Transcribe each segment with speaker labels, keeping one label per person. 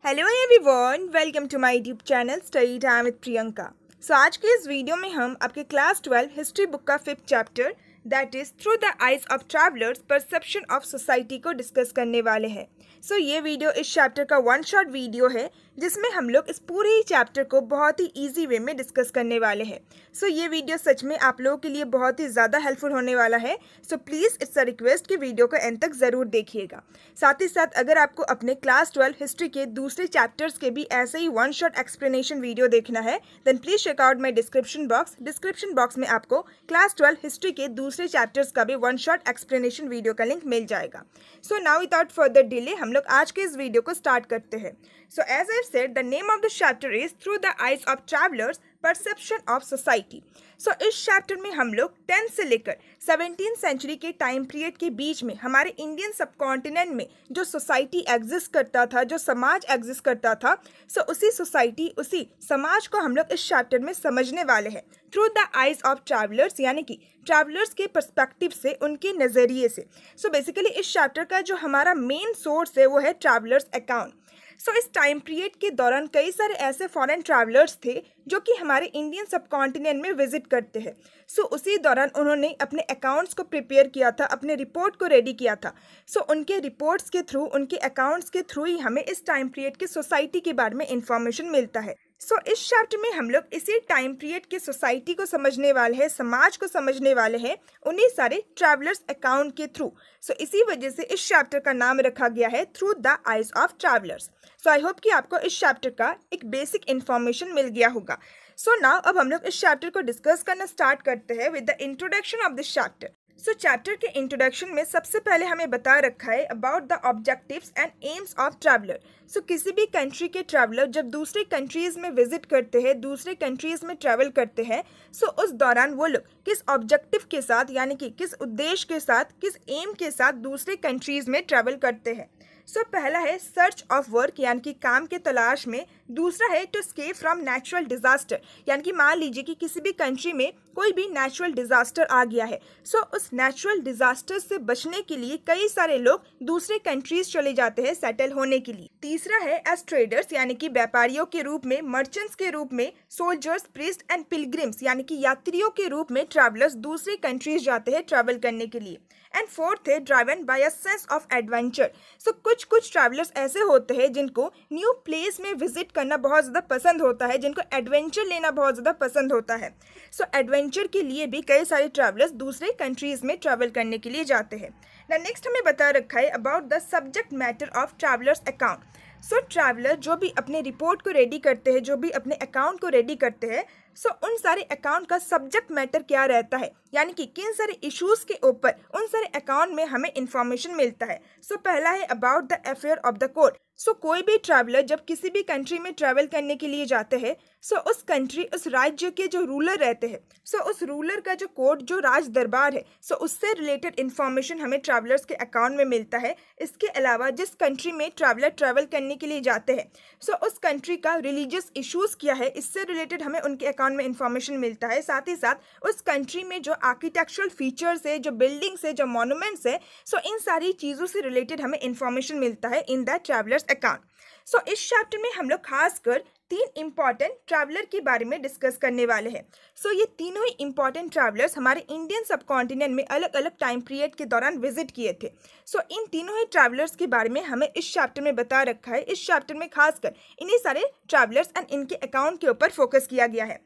Speaker 1: Hello everyone, welcome to my YouTube channel study time with Priyanka. आज के इस video में हम आपके क्लास 12 हिस्ट्री बुक का 5th chapter that is through the eyes of travellers perception of society को discuss करने वाले हैं। ये वीडियो इस चैप्टर का वन शॉट वीडियो है जिसमें हम लोग इस पूरे ही चैप्टर को बहुत ही ईजी वे में डिस्कस करने वाले हैं। ये वीडियो सच में आप लोगों के लिए बहुत ही ज़्यादा हेल्पफुल होने वाला है। प्लीज़ इट्स अ रिक्वेस्ट कि वीडियो को एंड तक ज़रूर देखिएगा। साथ ही साथ अगर आपको अपने क्लास 12 हिस्ट्री के दूसरे चैप्टर्स के भी ऐसे ही वन शॉट एक्सप्लेनेशन वीडियो देखना है then please check out my description box में आपको क्लास 12 हिस्ट्री के दूसरे चैप्टर्स का भी वन शॉट एक्सप्लेनेशन वीडियो का लिंक मिल जाएगा। नाउ विदाउट फर्दर डिले हम लोग आज के इस वीडियो को स्टार्ट करते हैं। As I said the name of the chapter is through the eyes of travellers perception of society. इस चैप्टर में हम लोग 10 से लेकर 17th सेंचुरी के टाइम पीरियड के बीच में हमारे इंडियन सबकॉन्टिनेंट में जो सोसाइटी एग्जिस्ट करता था, जो समाज एग्जिस्ट करता था, उसी सोसाइटी उसी समाज को हम लोग इस चैप्टर में समझने वाले हैं through the eyes of travellers, यानी कि ट्रैवलर्स के पर्सपेक्टिव से, उनके नज़रिए से। बेसिकली इस चैप्टर का जो हमारा मेन सोर्स है वो है ट्रैवलर्स अकाउंट। इस टाइम पीरियड के दौरान कई सारे ऐसे फॉरेन ट्रैवलर्स थे जो कि हमारे इंडियन सबकॉन्टिनेंट में विजिट करते हैं। उसी दौरान उन्होंने अपने अकाउंट्स को प्रिपेयर किया था, अपने रिपोर्ट को रेडी किया था। उनके रिपोर्ट्स के थ्रू, उनके अकाउंट्स के थ्रू ही हमें इस टाइम पीरियड की सोसाइटी के बारे में इंफॉर्मेशन मिलता है। इस चैप्टर में हम लोग इसी टाइम पीरियड की सोसाइटी को समझने वाले हैं, समाज को समझने वाले हैं उन्हीं सारे ट्रैवलर्स अकाउंट के थ्रू। इसी वजह से इस चैप्टर का नाम रखा गया है through the eyes of travellers. I hope कि आपको इस चैप्टर का एक बेसिक इन्फॉर्मेशन मिल गया होगा। नाउ अब हम लोग इस चैप्टर को डिस्कस करना स्टार्ट करते हैं with the introduction of this chapter. Chapter के इंट्रोडक्शन में सबसे पहले हमें बता रखा है about the objectives and AIIMS of traveller. किसी भी कंट्री के ट्रैवलर जब दूसरे कंट्रीज़ में विजिट करते हैं, दूसरे कंट्रीज़ में ट्रैवल करते हैं, उस दौरान वो लोग किस ऑब्जेक्टिव के साथ, यानी कि किस उद्देश्य के साथ, किस एम के साथ दूसरे कंट्रीज़ में ट्रैवल करते हैं। पहला है सर्च ऑफ वर्क, यानी कि काम के तलाश में। दूसरा है to escape from natural disaster, यानी कि मान लीजिए कि किसी भी कंट्री में कोई भी नेचुरल डिजास्टर आ गया है, उस नेचुरल डिजास्टर से बचने के लिए कई सारे लोग दूसरे कंट्रीज चले जाते हैं सेटल होने के लिए। तीसरा है एज ट्रेडर्स, यानी कि व्यापारियों के रूप में, मर्चेंट्स के रूप में, सोल्जर्स, प्रीस्ट एंड पिलग्रिम्स, यानी कि यात्रियों के रूप में ट्रैवलर्स दूसरे कंट्रीज जाते हैं ट्रैवल करने के लिए। एंड फोर्थ है driven by a sense of adventure. कुछ ट्रैवलर्स ऐसे होते हैं जिनको न्यू प्लेस में विजिट करना बहुत ज़्यादा पसंद होता है, जिनको एडवेंचर लेना बहुत ज़्यादा पसंद होता है। एडवेंचर के लिए भी कई सारे ट्रैवलर्स दूसरे कंट्रीज़ में ट्रैवल करने के लिए जाते हैं। नेक्स्ट हमें बता रखा है about the subject matter of travellers account. Traveller जो भी अपने रिपोर्ट को रेडी करते हैं, जो भी अपने अकाउंट को रेडी करते हैं, उन सारे अकाउंट का सब्जेक्ट मैटर क्या रहता है, यानी कि किन सारे इश्यूज के ऊपर उन सारे अकाउंट में हमें इंफॉर्मेशन मिलता है। पहला है about the affair of the court. कोई भी ट्रैवलर जब किसी भी कंट्री में ट्रैवल करने के लिए जाते हैं, उस कंट्री, उस राज्य के जो रूलर रहते हैं, उस रूलर का जो कोर्ट, जो राज दरबार है, उससे रिलेटेड इंफॉर्मेशन हमें ट्रैवलर्स के अकाउंट में मिलता है। इसके अलावा जिस कंट्री में ट्रैवलर ट्रैवल करने के लिए जाते हैं, उस कंट्री का रिलीजियस इश्यूज क्या है, इससे रिलेटेड हमें उनके अकाउंट में इंफॉर्मेशन मिलता है। साथ ही साथ उस कंट्री में जो आर्किटेक्चरल फीचर्स है, जो बिल्डिंग्स है, जो मॉन्यूमेंट्स है, इन सारी चीज़ों से रिलेटेड हमें इंफॉर्मेशन मिलता है इन द ट्रैवलर्स अकाउंट। इस चैप्टर में हम लोग खासकर 3 इंपॉर्टेंट ट्रैवलर के बारे में डिस्कस करने वाले हैं। ये तीनों ही इंपॉर्टेंट ट्रैवलर्स हमारे इंडियन सबकॉन्टिनेंट में अलग अलग टाइम पीरियड के दौरान विजिट किए थे। इन तीनों ही ट्रैवलर्स के बारे में हमें इस चैप्टर में बता रखा है। इस चैप्टर में खासकर इन्हीं सारे ट्रैवलर्स एंड इनके अकाउंट के ऊपर फोकस किया गया है।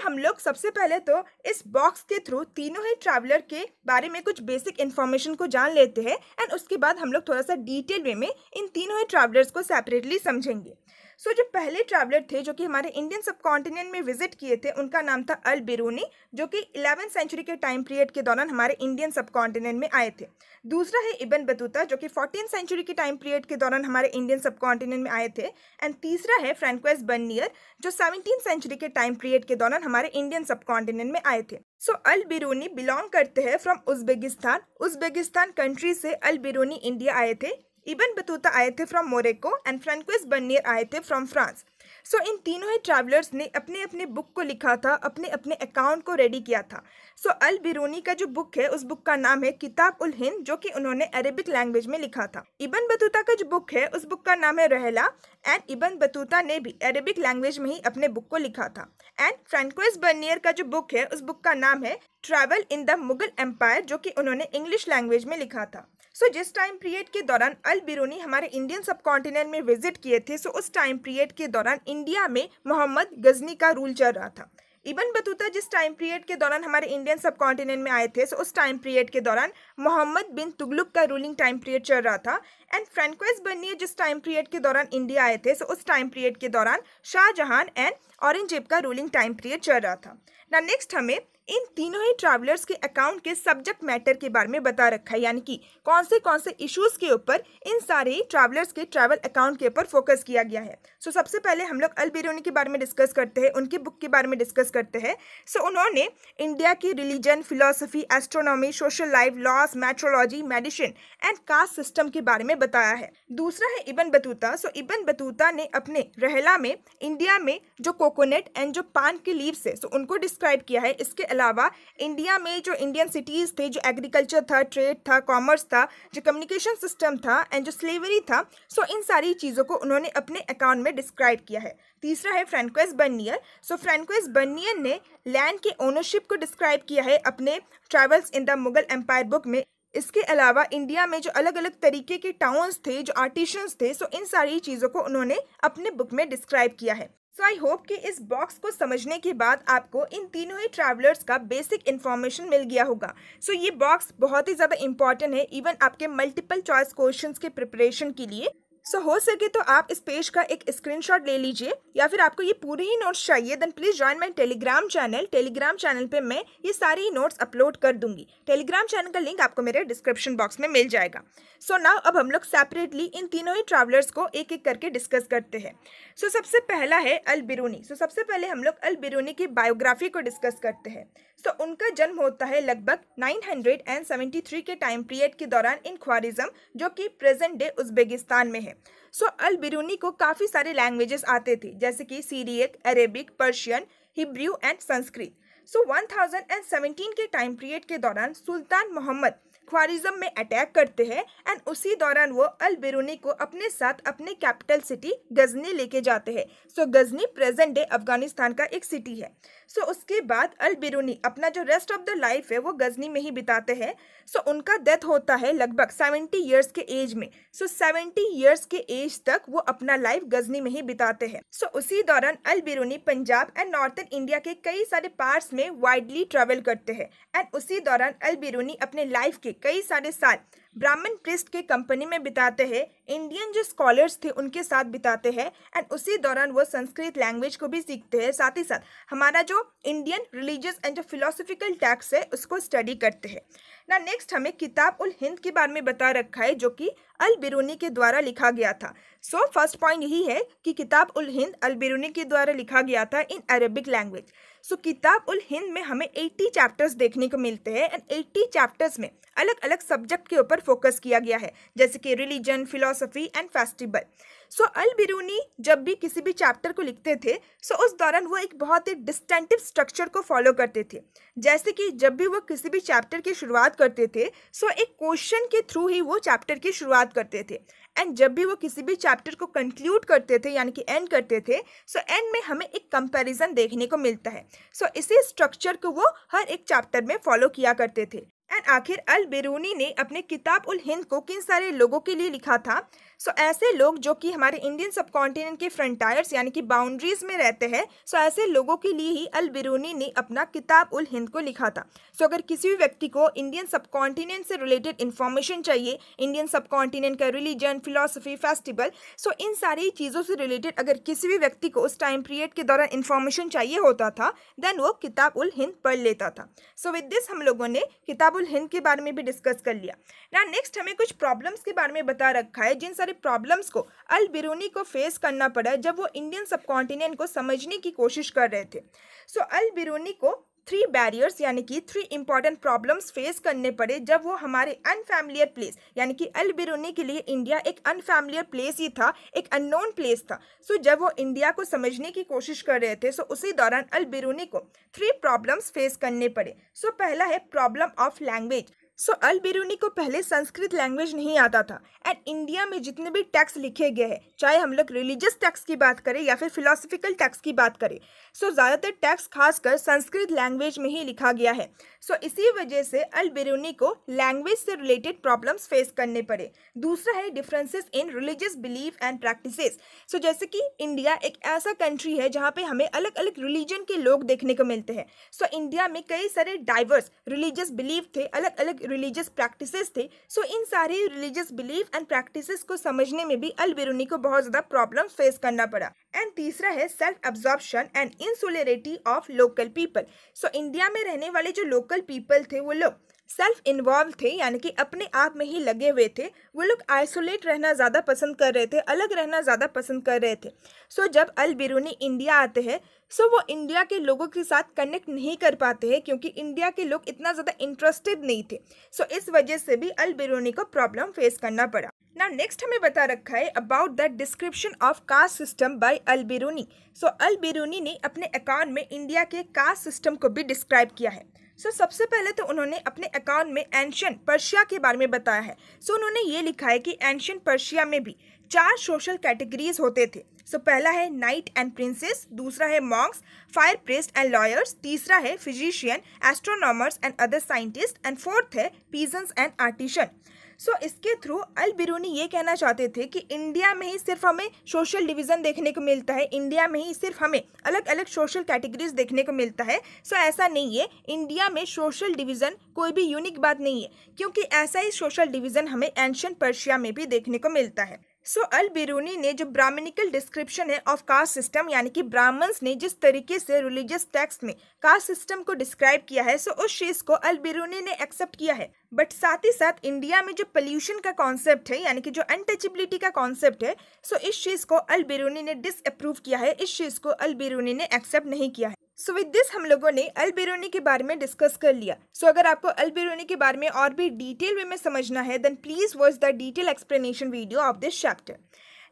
Speaker 1: हम लोग सबसे पहले तो इस बॉक्स के थ्रू तीनों ही ट्रैवलर के बारे में कुछ बेसिक इन्फॉर्मेशन को जान लेते हैं एंड उसके बाद हम लोग थोड़ा सा डिटेल वे में इन तीनों ही ट्रैवलर्स को सेपरेटली समझेंगे। जो पहले ट्रैवलर थे जो कि हमारे इंडियन सबकॉन्टिनेंट में विजिट किए थे, उनका नाम था अल बिरूनी, जो कि 11th सेंचुरी के टाइम पीरियड के दौरान हमारे इंडियन सबकॉन्टिनेंट में आए थे। दूसरा है इब्न बतूता, जो कि 14th सेंचुरी के टाइम पीरियड के दौरान हमारे इंडियन सबकॉन्टिनेंट में आए थे। एंड तीसरा है फ्रैंकोइस बर्नियर, जो 17th सेंचुरी के टाइम पीरियड के दौरान हमारे इंडियन सबकॉन्टिनेंट में आए थे। अल बिरूनी बिलोंग करते हैं फ्रॉम उज्बेकिस्तान कंट्री से अल बिरूनी इंडिया आए थे। इब्न बतूता आए थे from Morocco and Francois Bernier आए थे फ्रॉम फ्रांस। सो इन तीनों ही ट्रैवलर्स ने अपने अपने बुक को लिखा था, अपने अपने अकाउंट को रेडी किया था। सो अल बिरूनी का जो बुक है उस बुक का नाम है किताब उल हिंद, जो कि उन्होंने अरेबिक लैंग्वेज में लिखा था। इब्न बतूता का जो बुक है उस बुक का नाम है रहला, एंड इब्न बतूता ने भी अरेबिक लैंग्वेज में ही अपने बुक को लिखा था। एंड फ्रांकोइस बर्नियर का जो बुक है उस बुक का नाम है travel in the Mughal empire, जो कि उन्होंने इंग्लिश लैंग्वेज में लिखा था। सो जिस टाइम पीरियड के दौरान अल बिरूनी हमारे इंडियन सब कॉन्टिनेंट में विजिट किए थे, सो उस टाइम पीरियड के दौरान इंडिया में मोहम्मद गजनी का रूल चल रहा था। इब्न बतूता जिस टाइम पीरियड के दौरान हमारे इंडियन सब कॉन्टिनेंट में आए थे, सो उस टाइम पीरियड के दौरान मोहम्मद बिन तुगलक का रूलिंग टाइम पीरियड चल रहा था। एंड फ्रांकोइस बर्नियर जिस टाइम पीरियड के दौरान इंडिया आए थे, सो उस टाइम पीरियड के दौरान शाहजहां एंड औरंगजेब का रूलिंग टाइम पीरियड चल रहा था। ना नेक्स्ट हमें इन तीनों ही ट्रैवलर्स के अकाउंट के सब्जेक्ट मैटर के बारे में बता रखा है, यानी कि कौन से इश्यूज के ऊपर इन सारे ही ट्रैवलर्स के ट्रैवल अकाउंट के ऊपर फोकस किया गया है। सो सबसे पहले हम लोग अल बिरूनी के बारे में डिस्कस करते हैं, उनकी बुक के बारे में डिस्कस करते हैं। सो उन्होंने इंडिया की religion, philosophy, astronomy, social life, loss, metrology, medicine and caste system के बारे में बताया है। दूसरा है इब्न बतूता। सो इब्न बतूता ने अपने रहला में इंडिया में जो कोकोनट एंड जो पान के लीव्स है, सो उनको डिस्क्राइब किया है। इसके अलावा इंडिया में जो इंडियन सिटीज़ थे, जो एग्रीकल्चर था, ट्रेड था, कॉमर्स था, जो कम्युनिकेशन सिस्टम था एंड जो स्लेवरी था, सो इन सारी चीज़ों को उन्होंने अपने अकाउंट में डिस्क्राइब किया है। तीसरा है Francois Bernier. So Francois Bernier ने लैंड के ओनरशिप को डिस्क्राइब किया है अपने travels in the Mughal empire book में। इसके अलावा इंडिया में जो अलग अलग तरीके के टाउन्स थे, जो आर्टिशंस थे, सो इन सारी चीज़ों को उन्होंने अपने बुक में डिस्क्राइब किया है। सो आई होप कि इस बॉक्स को समझने के बाद आपको इन तीनों ही ट्रैवलर्स का बेसिक इन्फॉर्मेशन मिल गया होगा। सो ये बॉक्स बहुत ही ज़्यादा इंपॉर्टेंट है इवन आपके मल्टीपल चॉइस क्वेश्चंस के प्रिपरेशन के लिए। सो हो सके तो आप इस पेज का एक स्क्रीनशॉट ले लीजिए, या फिर आपको ये पूरे ही नोट्स चाहिए then please join my Telegram channel. Telegram channel पे मैं ये सारी नोट्स अपलोड कर दूंगी। टेलीग्राम चैनल का लिंक आपको मेरे डिस्क्रिप्शन बॉक्स में मिल जाएगा। सो नाउ अब हम लोग सेपरेटली इन तीनों ही ट्रैवलर्स को एक एक करके डिस्कस करते हैं। सो सबसे पहला है अल बिरूनी। सो सबसे पहले हम लोग अल बिरूनी की बायोग्राफी को डिस्कस करते हैं। सो उनका जन्म होता है लगभग 973 के टाइम पीरियड के दौरान इन ख्वारिज़म, जो कि प्रेजेंट डे उज़्बेकिस्तान में है। सो अल बिरूनी को काफ़ी सारे लैंग्वेजेस आते थे, जैसे कि Syriac, Arabic, Persian, Hebrew and Sanskrit. So 1017 के टाइम पीरियड के दौरान सुल्तान मोहम्मद ख्वारिज़म में अटैक करते हैं एंड उसी दौरान वो अल बिरूनी को अपने साथ अपने कैपिटल सिटी गजनी लेके जाते हैं। सो गजनी प्रेजेंट डे अफगानिस्तान का एक सिटी है। सो उसके बाद अल बिरूनी अपना जो रेस्ट ऑफ द लाइफ है वो गजनी में ही बिताते हैं। सो उनका डेथ होता है लगभग 70 ईयर्स के एज में। सो 70 ईयर्स के एज तक वो अपना लाइफ गजनी में ही बिताते हैं। सो उसी दौरान Al Biruni Punjab and northern India के कई सारे पार्ट्स में वाइडली ट्रेवल करते हैं एंड उसी दौरान अल बिरूनी अपने लाइफ के कई सारे साल ब्राह्मण प्रिस्ट के कंपनी में बिताते हैं, इंडियन जो स्कॉलर्स थे उनके साथ बिताते हैं एंड उसी दौरान वो संस्कृत लैंग्वेज को भी सीखते हैं। साथ ही साथ हमारा जो इंडियन रिलीजियस एंड जो फिलोसफिकल टेक्स्ट है उसको स्टडी करते हैं। ना नेक्स्ट हमें किताब उल हिंद के बारे में बता रखा है, जो कि अल बिरूनी के द्वारा लिखा गया था। सो फर्स्ट पॉइंट यही है कि किताब उल हिंद अल बिरूनी के द्वारा लिखा गया था इन अरेबिक लैंग्वेज। सो किताब उल हिंद में हमें 80 चैप्टर्स देखने को मिलते हैं एंड 80 चैप्टर्स में अलग अलग सब्जेक्ट के ऊपर फोकस किया गया है, जैसे कि religion, philosophy and festival. So Al Biruni जब भी किसी भी चैप्टर को लिखते थे, सो उस दौरान वो एक बहुत ही डिस्टिंक्टिव स्ट्रक्चर को फॉलो करते थे। जैसे कि जब भी वो किसी भी चैप्टर की शुरुआत करते थे, सो एक क्वेश्चन के थ्रू ही वो चैप्टर की शुरुआत करते थे एंड जब भी वो किसी भी चैप्टर को कंक्लूड करते थे यानी कि एंड करते थे, सो एंड में हमें एक कंपैरिजन देखने को मिलता है। सो इसी स्ट्रक्चर को वो हर एक चैप्टर में फॉलो किया करते थे। एंड आखिर अल बिरूनी ने अपने किताब उल हिंद को किन सारे लोगों के लिए लिखा था? सो ऐसे लोग जो कि हमारे इंडियन सब कॉन्टिनेंट के फ्रंटायर्स यानी कि बाउंड्रीज में रहते हैं, सो ऐसे लोगों के लिए ही अल बिरूनी ने अपना किताब उल हिंद को लिखा था। सो अगर किसी भी व्यक्ति को इंडियन सब कॉन्टिनेंट से रिलेटेड इन्फॉर्मेशन चाहिए, इंडियन सब कॉन्टिनेंट का रिलीजन, फिलोसफी, फेस्टिवल, सो इन सारी चीज़ों से रिलेटेड अगर किसी भी व्यक्ति को उस टाइम पीरियड के दौरान इन्फॉर्मेशन चाहिए होता था, देन वो किताब उल हिंद पढ़ लेता था। सो विद दिस हम लोगों ने किताब उल हिंद के बारे में भी डिस्कस कर लिया। ना नेक्स्ट हमें कुछ प्रॉब्लम्स के बारे में बता रखा है, जिन सारे प्रॉब्लम्स को अल बिरूनी को फेस करना पड़ा जब वो इंडियन सब कॉन्टिनेंट को समझने की कोशिश कर रहे थे। सो अल बिरूनी को थ्री बैरियर्स यानी कि थ्री इंपॉर्टेंट प्रॉब्लम्स फेस करने पड़े जब वो हमारे अनफैमिलियर प्लेस यानी कि अल बिरूनी के लिए इंडिया एक अनफैमिलियर प्लेस ही था, एक अननोन प्लेस था। सो जब वो इंडिया को समझने की कोशिश कर रहे थे, सो उसी दौरान अल बिरूनी को थ्री प्रॉब्लम्स फेस करने पड़े। सो पहला है problem of language. So Al Biruni को पहले संस्कृत लैंग्वेज नहीं आता था एंड इंडिया में जितने भी टेक्स्ट लिखे गए हैं, चाहे हम लोग रिलीजियस टेक्स्ट की बात करें या फिर फिलोसफिकल टेक्स्ट की बात करें, सो ज़्यादातर टेक्स्ट खासकर संस्कृत लैंग्वेज में ही लिखा गया है। सो इसी वजह से अल बिरूनी को लैंग्वेज से रिलेटेड प्रॉब्लम्स फेस करने पड़े। दूसरा है differences in religious belief and practices. So जैसे कि इंडिया एक ऐसा कंट्री है जहाँ पे हमें अलग अलग रिलीजन के लोग देखने को मिलते हैं। सो इंडिया में कई सारे डाइवर्स रिलीजियस बिलीफ थे, अलग अलग रिलीजियस प्रैक्टिसेस थे। सो इन सारे रिलीजियस बिलीफ एंड प्रैक्टिसेस को समझने में भी अल बिरूनी को बहुत ज़्यादा प्रॉब्लम फेस करना पड़ा। एंड तीसरा है self absorption and insularity of local people. So India में रहने वाले जो लोकल पीपल थे वो लोग सेल्फ इन्वॉल्व थे, यानी कि अपने आप में ही लगे हुए थे। वो लोग आइसोलेट रहना ज़्यादा पसंद कर रहे थे, अलग रहना ज़्यादा पसंद कर रहे थे। सो जब अल बिरूनी इंडिया आते हैं, सो वो इंडिया के लोगों के साथ कनेक्ट नहीं कर पाते हैं क्योंकि इंडिया के लोग इतना ज़्यादा इंटरेस्टेड नहीं थे। सो इस वजह से भी अल बिरूनी को प्रॉब्लम फेस करना पड़ा। ना नेक्स्ट हमें बता रखा है about the description of caste system by Al Biruni. So Al Biruni ने अपने अकाउंट में इंडिया के कास्ट सिस्टम को भी डिस्क्राइब किया है। सो सबसे पहले तो उन्होंने अपने अकाउंट में एंशियंट पर्शिया के बारे में बताया है। सो उन्होंने ये लिखा है कि एंशियंट पर्शिया में भी 4 सोशल कैटेगरीज होते थे। सो पहला है नाइट एंड प्रिंसेस, दूसरा है Monks, fire priest and lawyers, तीसरा है physician, astronomers and other scientist and fourth है पीजेंट्स एंड आर्टिशन। सो इसके थ्रू अल बिरूनी ये कहना चाहते थे कि इंडिया में ही सिर्फ हमें सोशल डिवीज़न देखने को मिलता है, इंडिया में ही सिर्फ हमें अलग अलग सोशल कैटेगरीज देखने को मिलता है। सो ऐसा नहीं है, इंडिया में सोशल डिवीज़न कोई भी यूनिक बात नहीं है, क्योंकि ऐसा ही सोशल डिवीज़न हमें एंशियंट पर्शिया में भी देखने को मिलता है। सो अल बिरूनी ने जो ब्राह्मणिकल डिस्क्रिप्शन है ऑफ कास्ट सिस्टम, यानी कि ब्राह्मण्स ने जिस तरीके से रिलीजियस टेक्स्ट में कास्ट सिस्टम को डिस्क्राइब किया है, सो उस चीज़ को अल बिरूनी ने एक्सेप्ट किया है। बट साथ ही साथ इंडिया में जो पोल्यूशन का कॉन्सेप्ट है, यानी कि जो अनटचेबिलिटी का कॉन्सेप्ट है, सो इस चीज़ को अल बिरूनी ने डिसअप्रूव किया है, इस चीज़ को अल बिरूनी ने एक्सेप्ट नहीं किया है। सो विद दिस हम लोगों ने अल बिरूनी के बारे में डिस्कस कर लिया। सो अगर आपको अल बिरूनी के बारे में और भी डिटेल वे में समझना है, then please watch the detail explanation video of this chapter.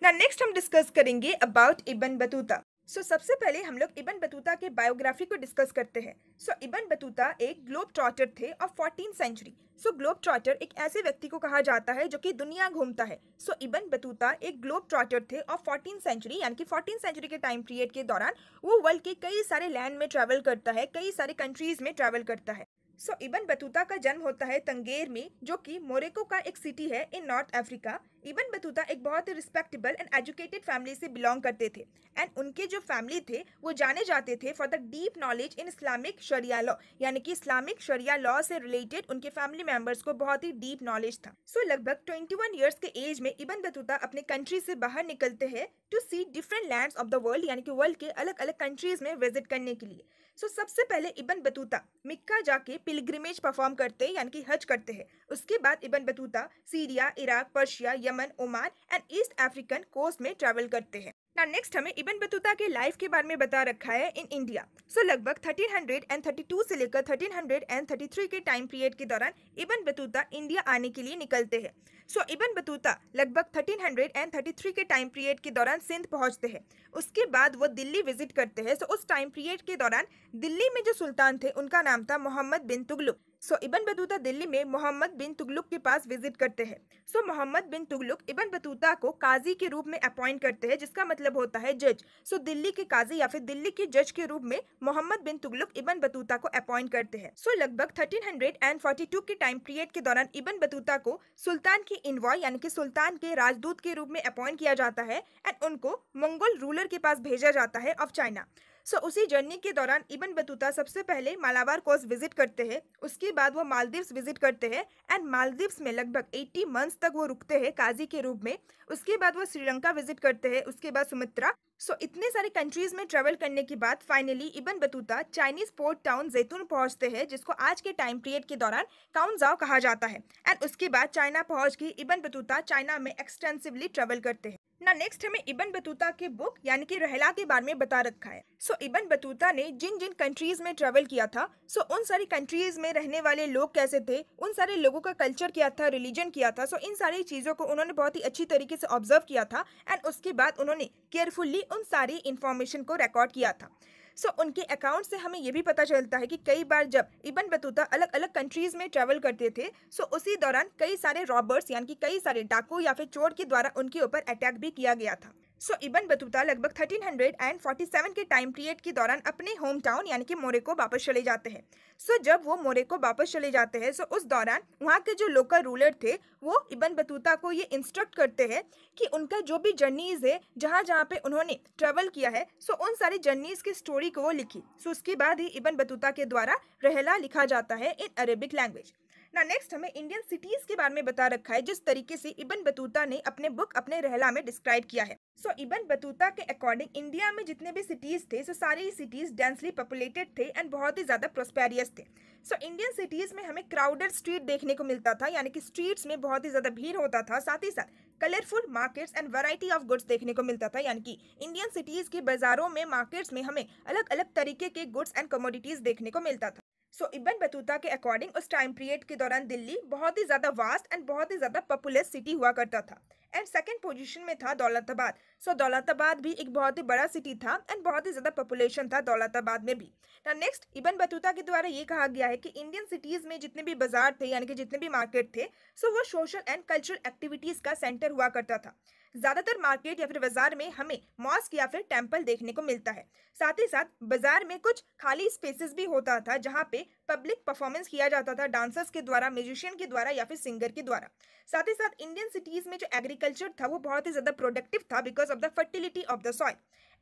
Speaker 1: ना नेक्स्ट हम डिस्कस करेंगे अबाउट इब्न बतूता। सो सबसे पहले हम लोग इब्न बतूता के बायोग्राफी को डिस्कस करते हैं। सो इब्न बतूता एक ग्लोब ट्रॉटर थे of 14th century. So globe trotter एक ऐसे व्यक्ति को कहा जाता है जो कि दुनिया घूमता है। सो इब्न बतूता एक ग्लोब ट्रॉटर थे ऑफ 14th सेंचुरी, यानी कि 14th सेंचुरी के टाइम पीरियड के दौरान वो वर्ल्ड के कई सारे लैंड में ट्रैवल करता है, कई सारे कंट्रीज में ट्रैवल करता है। सो इब्न बतूता का जन्म होता है तंगेर में, जो कि मोरक्को का एक सिटी है इन नॉर्थ अफ्रीका। इब्न बतूता एक बहुत ही रिस्पेक्टेबल एंड एजुकेटेड फैमिली से बिलोंग करते थे एंड उनके जो फैमिली थे वो जाने जाते थे for the deep knowledge in Islamic sharia law, यानी कि इस्लामिक शरिया लॉ से रिलेटेड उनके फैमिली मेंबर्स को बहुत ही डीप नॉलेज था। सो लगभग 21 ईयर्स के एज में इब्न बतूता अपने कंट्री से बाहर निकलते हैं to see different lands of the world, यानी कि वर्ल्ड के अलग अलग कंट्रीज में विजिट करने के लिए। सो सबसे पहले इब्न बतूता मक्का जाके पिलग्रिमेज परफॉर्म करते हैं, यानी कि हज करते हैं। उसके बाद Ibn Battuta Syria, Iraq, Persia, Yemen, Oman and East African coast में ट्रैवल करते हैं। ना नेक्स्ट हमें इब्न बतूता के लाइफ के बारे में बता रखा है इन इंडिया। सो लगभग 1332 से लेकर 1333 के टाइम पीरियड के दौरान इब्न बतूता इंडिया आने के लिए निकलते हैं। सो इब्न बतूता लगभग 1333 के टाइम पीरियड के दौरान सिंध पहुंचते हैं। उसके बाद वो दिल्ली विजिट करते हैं। सो उस टाइम पीरियड के दौरान दिल्ली में जो सुल्तान थे उनका नाम था मोहम्मद बिन तुगलक। सो इब्न बतूता दिल्ली में मोहम्मद बिन तुगलक के पास विजिट करते हैं। सो मोहम्मद बिन तुगलक इब्न बतूता को काजी के रूप में अपॉइंट करते हैं, जिसका मतलब होता है जज। सो दिल्ली के काजी या फिर दिल्ली के जज के रूप में मोहम्मद बिन तुगलक इब्न बतूता को अपॉइंट करते हैं। सो लगभग 1342 के टाइम पीरियड के दौरान इब्न बतूता को सुल्तान के इनवॉय, यानी कि सुल्तान के राजदूत के रूप में अपॉइंट किया जाता है एंड उनको मंगोल रूलर के पास भेजा जाता है ऑफ चाइना। सो उसी जर्नी के दौरान इब्न बतूता सबसे पहले मालाबार कोस्ट विजिट करते हैं, उसके बाद वो मालदीव्स विजिट करते हैं एंड मालदीव्स में लगभग 80 मंथ्स तक वो रुकते हैं काजी के रूप में। उसके बाद वो श्रीलंका विजिट करते हैं, उसके बाद सुमित्रा। सो इतने सारे कंट्रीज में ट्रेवल करने के बाद finally Ibn Battuta Chinese port town जैतून पहुंचते हैं, जिसको आज के टाइम पीरियड के दौरान काउंजाओ कहा जाता है एंड उसके बाद चाइना पहुंच के इब्न बतूता चाइना में एक्सटेंसिवली ट्रेवल करते हैं। ना नेक्स्ट हमें इब्न बतूता के बुक यानी कि रहला के बारे में बता रखा है। सो इब्न बतूता ने जिन जिन कंट्रीज में ट्रेवल किया था, सो उन सारी कंट्रीज में रहने वाले लोग कैसे थे, उन सारे लोगों का कल्चर क्या था, रिलीजन क्या था, सो इन सारी चीज़ों को उन्होंने बहुत ही अच्छी तरीके से ऑब्जर्व किया था एंड उसके बाद उन्होंने केयरफुल्ली उन सारी इंफॉर्मेशन को रिकॉर्ड किया था। सो उनके अकाउंट से हमें ये भी पता चलता है कि कई बार जब इब्न बतूता अलग अलग कंट्रीज में ट्रेवल करते थे, सो उसी दौरान कई सारे रॉबर्स यानी कि कई सारे डाकू या फिर चोर के द्वारा उनके ऊपर अटैक भी किया गया था। सो इब्न बतूता लगभग 1347 के टाइम पीरियड के दौरान अपने होम टाउन यानी कि मोरक्को वापस चले जाते हैं। सो जब वो मोरक्को वापस चले जाते हैं, सो उस दौरान वहाँ के जो लोकल रूलर थे वो इब्न बतूता को ये इंस्ट्रक्ट करते हैं कि उनका जो भी जर्नीज है, जहाँ जहाँ पे उन्होंने ट्रेवल किया है, सो उन सारी जर्नीज की स्टोरी को वो लिखी। सो उसके बाद ही इब्न बतूता के द्वारा रहला लिखा जाता है इन अरेबिक लैंग्वेज। ना नेक्स्ट हमें इंडियन सिटीज के बारे में बता रखा है जिस तरीके से इब्न बतूता ने अपने बुक अपने रहला में डिस्क्राइब किया है। सो इब्न बतूता के अकॉर्डिंग इंडिया में जितने भी सिटीज थे, सो सारी सिटीज डेंसली पॉपुलेटेड थे एंड बहुत ही ज्यादा प्रोस्पेरियस थे। सो इंडियन सिटीज में हमें क्राउडेड स्ट्रीट देखने को मिलता था, यानी कि स्ट्रीट्स में बहुत ही ज्यादा भीड़ होता था, साथ ही साथ colourful markets and variety of goods देखने को मिलता था, यानी कि इंडियन सिटीज के बाजारों में, मार्केट्स में हमें अलग अलग तरीके के गुड्स एंड कमोडिटीज देखने को मिलता था। सो इब्न बतूता के अकॉर्डिंग उस टाइम पीरियड के दौरान दिल्ली बहुत ही ज़्यादा वास्ट एंड बहुत ही ज़्यादा पॉपुलस सिटी हुआ करता था। एंड सेकंड पोजीशन में था दौलताबाद। सो दौलताबाद भी एक बहुत ही बड़ा सिटी था एंड बहुत ही ज़्यादा पॉपुलेशन था दौलताबाद में भी। ना नेक्स्ट इब्न बतूता के द्वारा ये कहा गया है कि इंडियन सिटीज़ में जितने भी बाजार थे यानी कि जितने भी मार्केट थे, सो वो सोशल एंड कल्चरल एक्टिविटीज़ का सेंटर हुआ करता था। ज़्यादातर मार्केट या फिर बाजार में हमें मॉस्क या फिर टेम्पल देखने को मिलता है। साथ ही साथ बाजार में कुछ खाली स्पेसेस भी होता था जहाँ पे पब्लिक परफॉर्मेंस किया जाता था डांसर्स के द्वारा, म्यूजिशियन के द्वारा या फिर सिंगर के द्वारा। साथ ही साथ इंडियन सिटीज में जो एग्रीकल्चर था वो बहुत ही ज़्यादा प्रोडक्टिव था because of the fertility of the soil.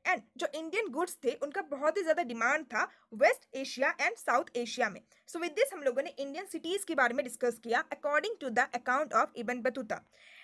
Speaker 1: And जो इंडियन गुड्स थे उनका बहुत ही ज़्यादा डिमांड था West Asia and South Asia में। सो विद दिस हम लोगों ने इंडियन सिटीज़ के बारे में डिस्कस किया according to the account of Ibn Battuta.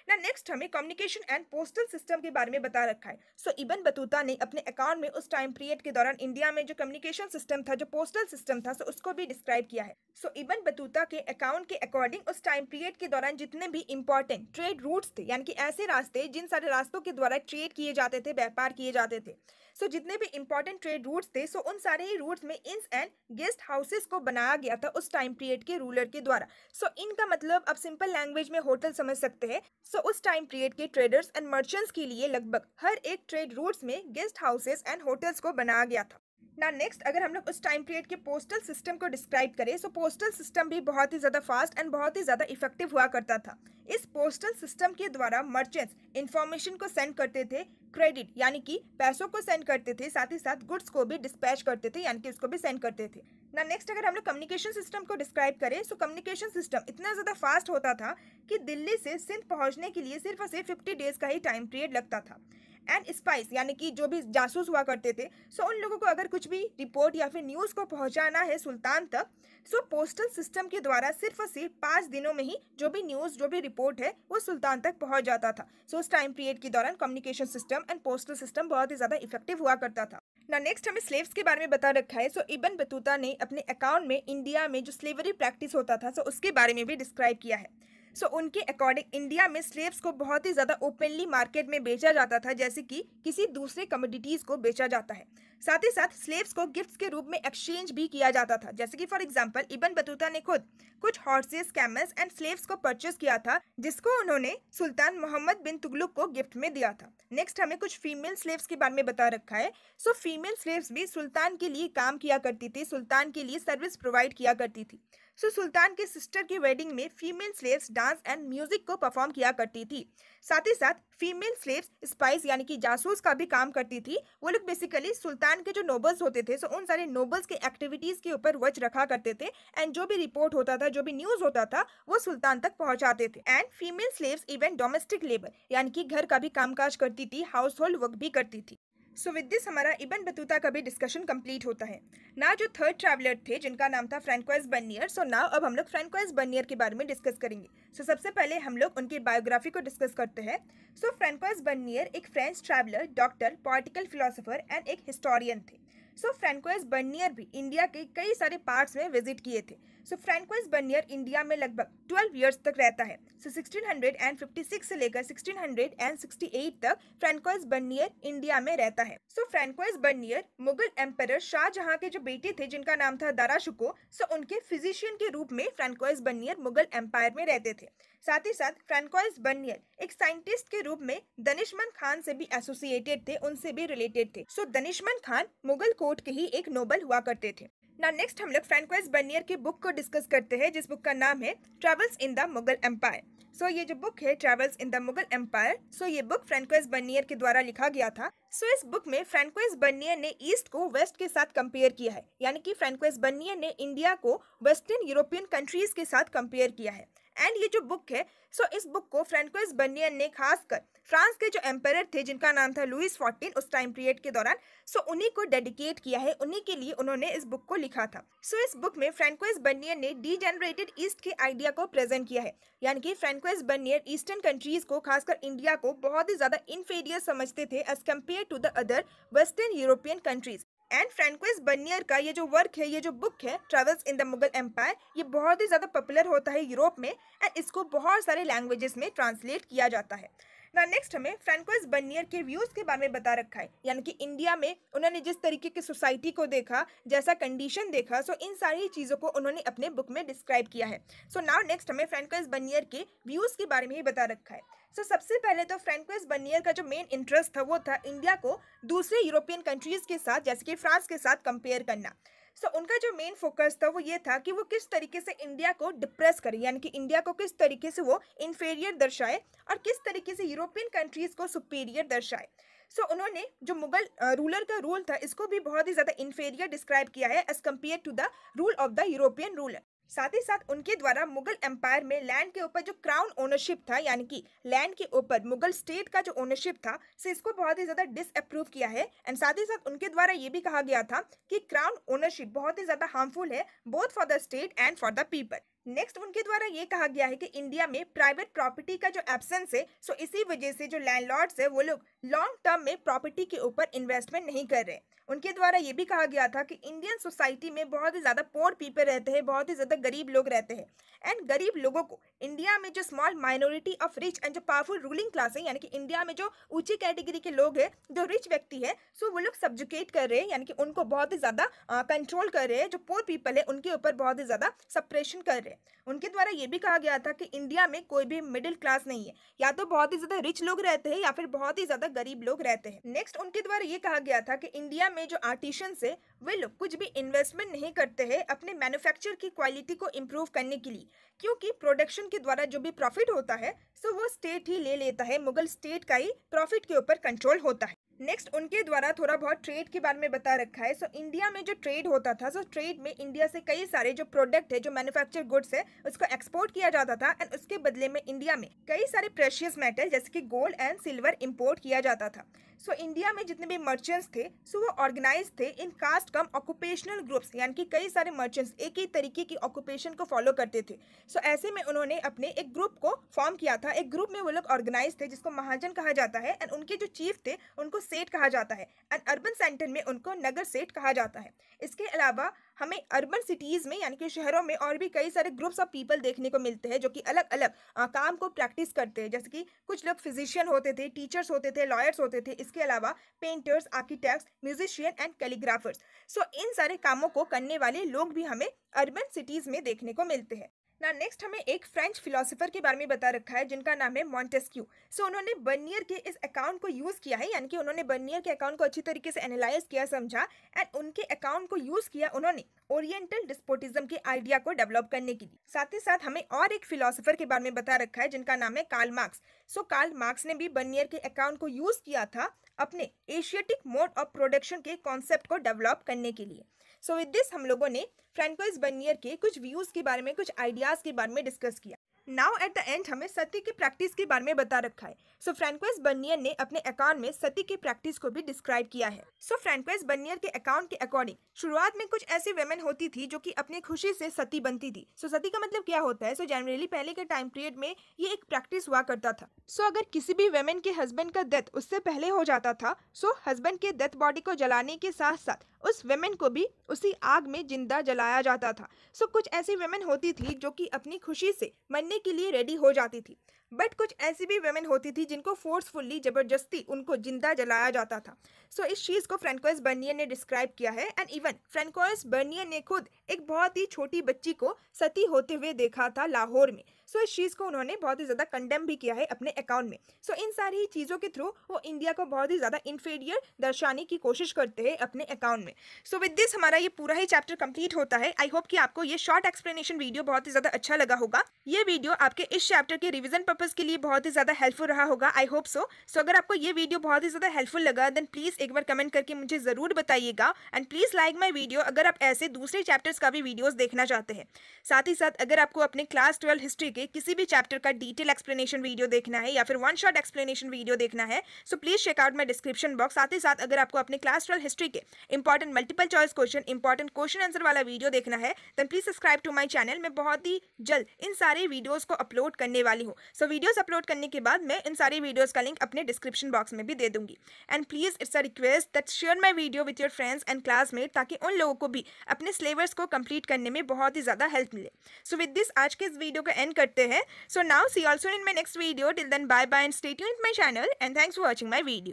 Speaker 1: ना नेक्स्ट हमें कम्युनिकेशन एंड पोस्टल सिस्टम के बारे में बता रखा है। सो इब्न बतूता ने अपने अकाउंट में उस टाइम पीरियड के दौरान इंडिया में जो कम्युनिकेशन सिस्टम था, जो पोस्टल सिस्टम था, सो उसको भी डिस्क्राइब किया है। सो इब्न बतूता के अकाउंट के अकॉर्डिंग उस टाइम पीरियड के दौरान जितने भी इंपॉर्टेंट ट्रेड रूट्स थे, यानी कि ऐसे रास्ते जिन सारे रास्तों के द्वारा ट्रेड किए जाते थे, व्यापार किए जाते थे, सो जितने भी इंपॉर्टेंट ट्रेड रूट्स थे, सो उन सारे ही रूट्स में इंस एंड गेस्ट हाउसेस को बनाया गया था उस टाइम पीरियड के रूलर के द्वारा। सो इनका मतलब आप सिंपल लैंग्वेज में होटल समझ सकते हैं। सो उस टाइम पीरियड के ट्रेडर्स एंड मर्चेंट्स के लिए लगभग हर एक ट्रेड रूट्स में गेस्ट हाउसेस एंड होटल्स को बनाया गया था। ना नेक्स्ट अगर हम लोग उस टाइम पीरियड के पोस्टल सिस्टम को डिस्क्राइब करें, सो पोस्टल सिस्टम भी बहुत ही ज़्यादा फास्ट एंड बहुत ही ज़्यादा इफेक्टिव हुआ करता था। इस पोस्टल सिस्टम के द्वारा मर्चेंट्स इंफॉर्मेशन को सेंड करते थे, क्रेडिट यानी कि पैसों को सेंड करते थे, साथ ही साथ गुड्स को भी डिस्पैच करते थे यानी कि उसको भी सेंड करते थे। ना नेक्स्ट अगर हम लोग कम्युनिकेशन सिस्टम को डिस्क्राइब करें, सो कम्युनिकेशन सिस्टम इतना ज़्यादा फास्ट होता था कि दिल्ली से सिंध पहुंचने के लिए सिर्फ और सिर्फ 50 डेज का ही टाइम पीरियड लगता था। एंड स्पाइस यानी कि जो भी जासूस हुआ करते थे, सो उन लोगों को अगर कुछ भी रिपोर्ट या फिर न्यूज़ को पहुंचाना है सुल्तान तक, सो पोस्टल सिस्टम के द्वारा सिर्फ और सिर्फ 5 दिनों में ही जो भी न्यूज़, जो भी रिपोर्ट है, वो सुल्तान तक पहुंच जाता था। सो उस टाइम पीरियड के दौरान communication system and postal system बहुत ही ज़्यादा इफेक्टिव हुआ करता था। ना नेक्स्ट हमें स्लेव्स के बारे में बता रखा है। सो इब्न बतूता ने अपने अकाउंट में इंडिया में जो स्लेवरी प्रैक्टिस होता था, सो उसके बारे में भी डिस्क्राइब किया है। सो उनके अकॉर्डिंग इंडिया में स्लेव्स को बहुत ही ज़्यादा ओपनली मार्केट में बेचा जाता था, जैसे कि किसी दूसरे कमोडिटीज़ को बेचा जाता है। साथ ही साथ स्लेव्स को गिफ्ट्स के रूप में एक्सचेंज भी किया जाता था, जैसे कि फॉर एग्जांपल इब्न बतूता ने खुद कुछ हॉर्सेस, कैमल्स एंड स्लेव्स को परचेस किया था, जिसको उन्होंने सुल्तान मोहम्मद बिन तुगलक को गिफ्ट में दिया था। नेक्स्ट हमें कुछ फीमेल स्लेव्स के बारे में बता रखा है। सो फीमेल स्लेव्स भी सुल्तान के लिए काम किया करती थी, सुल्तान के लिए सर्विस प्रोवाइड किया करती थी। सो सुल्तान के सिस्टर की वेडिंग में female slaves dance and music को परफॉर्म किया करती थी। साथ ही साथ फीमेल स्लेव्स स्पाइस यानी कि जासूस का भी काम करती थी। वो लोग बेसिकली सुल्तान के जो नोबल्स होते थे, सो उन सारे नोबल्स के एक्टिविटीज़ के ऊपर वॉच रखा करते थे एंड जो भी रिपोर्ट होता था, जो भी न्यूज़ होता था, वो सुल्तान तक पहुंचाते थे। And female slaves even domestic labour यानी कि घर का भी कामकाज करती थी, हाउस होल्ड वर्क भी करती थी। सो विद दिस हमारा इब्न बतूता का भी डिस्कशन कंप्लीट होता है। ना जो थर्ड ट्रैवलर थे जिनका नाम था फ्रैंकोइस बर्नियर, सो नाउ अब हम लोग फ्रैंकोइस बर्नियर के बारे में डिस्कस करेंगे। सो सबसे पहले हम लोग उनकी बायोग्राफी को डिस्कस करते हैं। सो फ्रैंकोइस बर्नियर एक French traveller, doctor, political philosopher and एक हिस्टोरियन थे। सो फ्रैंकोइस बर्नियर भी इंडिया के कई सारे पार्ट्स में विजिट किए थे। सो फ्रैंकोइस बर्नियर इंडिया में लगभग 12 ईयर्स तक रहता है। सो 1656 से लेकर 1668 तक फ्रैंकोइस बर्नियर इंडिया में रहता है। So Francois Bernier Mughal emperor Shahjahan के जो बेटे थे जिनका नाम था दारा शुको, सो उनके फिजिशियन के रूप में फ्रैंकोइस बर्नियर मुगल एम्पायर में रहते थे। साथ ही साथ फ्रैंकोइस बर्नियर एक साइंटिस्ट के रूप में दनिशमंद खान से भी एसोसिएटेड थे, उनसे भी रिलेटेड थे। सो दनिशमंद खान मुगल कोर्ट के ही एक नोबल हुआ करते थे। ना नेक्स्ट हम लोग फ्रैंकोइस बर्नियर की बुक को डिस्कस करते हैं, जिस बुक का नाम है travels in the Mughal empire. So ये जो बुक है travels in the Mughal empire, so ये बुक फ्रैंकोइस बर्नियर के द्वारा लिखा गया था। सो इस बुक में फ्रैंकोइस बर्नियर ने ईस्ट को वेस्ट के साथ कंपेयर किया है, यानी कि फ्रैंकोइस बर्नियर ने इंडिया को वेस्टर्न यूरोपियन कंट्रीज के साथ कंपेयर किया है। एंड ये जो बुक है, सो इस बुक को फ्रैंकोइस बर्नियर ने खासकर फ्रांस के जो एम्परर थे जिनका नाम था लुइस 14 उस टाइम पीरियड के दौरान, सो उन्हीं को डेडिकेट किया है, उन्हीं के लिए उन्होंने इस बुक को लिखा था। सो इस बुक में फ्रैंकोइस बर्नियर ने डीजेनरेटेड ईस्ट के आइडिया को प्रेजेंट किया है, यानी कि फ्रैंकोइस बर्नियर ईस्टर्न कंट्रीज को खासकर इंडिया को बहुत ही ज्यादा इनफीरियर समझते थे as compare to the other western European countries. And Francois Bernier का ये जो वर्क है, ये जो बुक है travels in the Mughal empire, ये बहुत ही ज़्यादा पॉपुलर होता है यूरोप में एंड इसको बहुत सारे लैंग्वेजेस में ट्रांसलेट किया जाता है। ना नेक्स्ट हमें फ्रैंकोइस बर्नियर के व्यूज़ के बारे में बता रखा है, यानी कि इंडिया में उन्होंने जिस तरीके की सोसाइटी को देखा, जैसा कंडीशन देखा, सो इन सारी चीज़ों को उन्होंने अपने बुक में डिस्क्राइब किया है। सो नाउ नेक्स्ट हमें फ्रैंकोइस बर्नियर के व्यूज़ के बारे में ही बता रखा है। सो सबसे पहले तो फ्रैंकोइस बर्नियर का जो मेन इंटरेस्ट था वो था इंडिया को दूसरे यूरोपियन कंट्रीज़ के साथ जैसे कि फ्रांस के साथ कंपेयर करना। सो उनका जो मेन फोकस था वो ये था कि वो किस तरीके से इंडिया को डिप्रेस करे, यानी कि इंडिया को किस तरीके से वो इन्फीरियर दर्शाए और किस तरीके से यूरोपियन कंट्रीज़ को सुपीरियर दर्शाए। सो उन्होंने जो मुगल रूलर का रूल था इसको भी बहुत ही ज़्यादा इन्फीरियर डिस्क्राइब किया है as compare to the rule of the European ruler. साथ ही साथ उनके द्वारा मुगल एम्पायर में लैंड के ऊपर जो क्राउन ओनरशिप था, यानी कि लैंड के ऊपर मुगल स्टेट का जो ओनरशिप था, से इसको बहुत ही ज़्यादा डिसअप्रूव किया है। एंड साथ ही साथ उनके द्वारा ये भी कहा गया था कि क्राउन ओनरशिप बहुत ही ज़्यादा हार्मफुल है both for the state and for the people. Next उनके द्वारा ये कहा गया है कि इंडिया में प्राइवेट प्रॉपर्टी का जो एब्सेंस है, सो इसी वजह से जो लैंडलॉर्ड्स है वो लोग लॉन्ग टर्म में प्रॉपर्टी के ऊपर इन्वेस्टमेंट नहीं कर रहे। उनके द्वारा ये भी कहा गया था कि इंडियन सोसाइटी में बहुत ही ज़्यादा पोर पीपल रहते हैं, बहुत ही ज़्यादा गरीब लोग रहते हैं एंड गरीब लोगों को इंडिया में जो small minority of rich and जो पावरफुल रूलिंग क्लास है, यानी कि इंडिया में जो ऊंची कैटेगरी के लोग हैं, जो रिच व्यक्ति है, सो वो लोग सब्जुकेट कर रहे हैं, यानी कि उनको बहुत ही ज़्यादा कंट्रोल कर रहे हैं। जो पोर पीपल है उनके ऊपर बहुत ही ज़्यादा सप्रेशन कर रहे हैं। उनके द्वारा ये भी कहा गया था कि इंडिया में कोई भी मिडिल क्लास नहीं है, या तो बहुत ही ज़्यादा रिच लोग रहते हैं या फिर बहुत ही ज़्यादा गरीब लोग रहते हैं। नेक्स्ट उनके द्वारा ये कहा गया था कि इंडिया में जो आर्टिशियंस है वे लोग कुछ भी इन्वेस्टमेंट नहीं करते हैं अपने मैन्युफैक्चर की क्वालिटी को इम्प्रूव करने के लिए, क्योंकि प्रोडक्शन के द्वारा जो भी प्रॉफिट होता है सो वो स्टेट ही ले लेता है, मुगल स्टेट का ही प्रॉफिट के ऊपर कंट्रोल होता है। नेक्स्ट उनके द्वारा थोड़ा बहुत ट्रेड के बारे में बता रखा है। सो इंडिया में जो ट्रेड होता था, सो ट्रेड में इंडिया से कई सारे जो प्रोडक्ट है, जो मैन्युफैक्चर गुड्स है, उसको एक्सपोर्ट किया जाता था एंड उसके बदले में इंडिया में कई सारे प्रेशियस मेटल जैसे कि गोल्ड एंड सिल्वर इंपोर्ट किया जाता था। सो इंडिया में जितने भी मर्चेंट्स थे, सो वो ऑर्गेनाइज थे इन कास्ट कम ऑक्यूपेशनल ग्रुप्स, यानी कि कई सारे मर्चेंट्स एक ही तरीके की ऑक्यूपेशन को फॉलो करते थे। सो ऐसे में उन्होंने अपने एक ग्रुप को फॉर्म किया था, एक ग्रुप में वो लोग ऑर्गेनाइज थे जिसको महाजन कहा जाता है एंड उनके जो चीफ थे उनको सेठ कहा जाता है एंड अर्बन सेंटर में उनको नगर सेठ कहा जाता है। इसके अलावा हमें अर्बन सिटीज़ में, यानी कि शहरों में, और भी कई सारे ग्रुप्स ऑफ पीपल देखने को मिलते हैं जो कि अलग अलग काम को प्रैक्टिस करते हैं, जैसे कि कुछ लोग फिजिशियन होते थे, टीचर्स होते थे, लॉयर्स होते थे, इसके अलावा painters, architects, musician and calligraphers. So इन सारे कामों को करने वाले लोग भी हमें अर्बन सिटीज़ में देखने को मिलते हैं। ना नेक्स्ट हमें एक फ्रेंच फिलोसोफर के बारे में बता रखा है जिनका नाम है मॉन्टेस्क्यू। सो उन्होंने बर्नियर के इस अकाउंट को यूज़ किया है, यानी कि उन्होंने बर्नियर के अकाउंट को अच्छी तरीके से एनालाइज किया, समझा एंड उनके अकाउंट को यूज़ किया उन्होंने ओरिएंटल डिस्पोटिज्म के आइडिया को डेवलप करने के लिए। साथ ही साथ हमें और एक फिलोसोफर के बारे में बता रखा है जिनका नाम है कार्ल मार्क्स। सो कार्ल मार्क्स ने भी बर्नियर के अकाउंट को यूज़ किया था अपने एशियाटिक मोड ऑफ प्रोडक्शन के कॉन्सेप्ट को डेवलप करने के लिए। सो विद दिस हम लोगों ने फ्रैंकोइस बर्नियर के कुछ व्यूज़ के बारे में, कुछ आइडियाज़ के बारे में डिस्कस किया। नाउ एट द एंड हमें सती की प्रैक्टिस के बारे में बता रखा है। सो फ्रैंकोइस बर्नियर ने अपने अकाउंट में सती की प्रैक्टिस को भी डिस्क्राइब किया है। सो फ्रैंकोइस बर्नियर के अकाउंट के अकॉर्डिंग शुरुआत में कुछ ऐसी वेमेन होती थी जो कि अपनी खुशी से सती बनती थी। सो सती का मतलब क्या होता है? सो जनरली पहले के टाइम पीरियड में ये एक प्रैक्टिस हुआ करता था। सो अगर किसी भी वेमेन के हस्बैंड का डेथ उससे पहले हो जाता था, सो हस्बैंड के डेथ बॉडी को जलाने के साथ साथ उस वेमेन को भी उसी आग में जिंदा जलाया जाता था। सो कुछ ऐसी वेमेन होती थी जो कि अपनी खुशी से मरने के लिए रेडी हो जाती थी, बट कुछ ऐसी भी वेमेन होती थी जिनको फोर्सफुली जबरदस्ती उनको जिंदा जलाया जाता था। सो इस चीज़ को फ्रैंकोइस बर्नियर ने डिस्क्राइब किया है। एंड इवन फ्रैंकोइस बर्नियर ने खुद एक बहुत ही छोटी बच्ची को सती होते हुए देखा था लाहौर में। सो इस चीज़ को उन्होंने बहुत ही ज़्यादा कंडेम भी किया है अपने अकाउंट में। सो इन सारी चीज़ों के थ्रू वो इंडिया को बहुत ही ज़्यादा इन्फीरियर दर्शाने की कोशिश करते हैं अपने अकाउंट में। सो विद दिस हमारा ये पूरा ही चैप्टर कंप्लीट होता है। आई होप कि आपको ये शॉर्ट एक्सप्लेनेशन वीडियो बहुत ही ज़्यादा अच्छा लगा होगा। ये वीडियो आपके इस चैप्टर के रिवीजन पर्पस के लिए बहुत ही ज़्यादा हेल्पफुल रहा होगा। I hope so. सो अगर आपको ये वीडियो बहुत ही ज़्यादा हेल्पफुल लगा देन प्लीज़ एक बार कमेंट करके मुझे ज़रूर बताइएगा। And please like my video अगर आप ऐसे दूसरे चैप्टर्स का भी वीडियोज़ देखना चाहते हैं। साथ ही साथ अगर आपको अपने क्लास 12 हिस्ट्री के किसी भी चैप्टर का डिटेल एक्सप्लेनेशन वीडियो देखना है या फिर वन शॉट एक्सप्लेनेशन वीडियो देखना है, so please check out my description box. साथ ही साथ अगर आपको अपने क्लास 12 हिस्ट्री के important multiple choice question, important question answer वाला वीडियो देखना है then please subscribe to my channel. मैं बहुत ही जल्द इन सारे वीडियोज़ को अपलोड करने वाली हूँ। सो वीडियोज़ अपलोड करने के बाद मैं इन सारी वीडियोज़ का लिंक अपने डिस्क्रिप्शन बॉक्स में भी दे दूंगी। And please it's a request that share my video with your friends and classmate, ताकि उन लोगों को भी अपने सिलेबस को कंप्लीट करने में बहुत ही ज़्यादा हेल्प मिले। सो विद दिस आज के इस वीडियो का एंड करते हैं। So now see also in my next video. Till then bye bye and stay tuned with my channel and thanks for watching my video.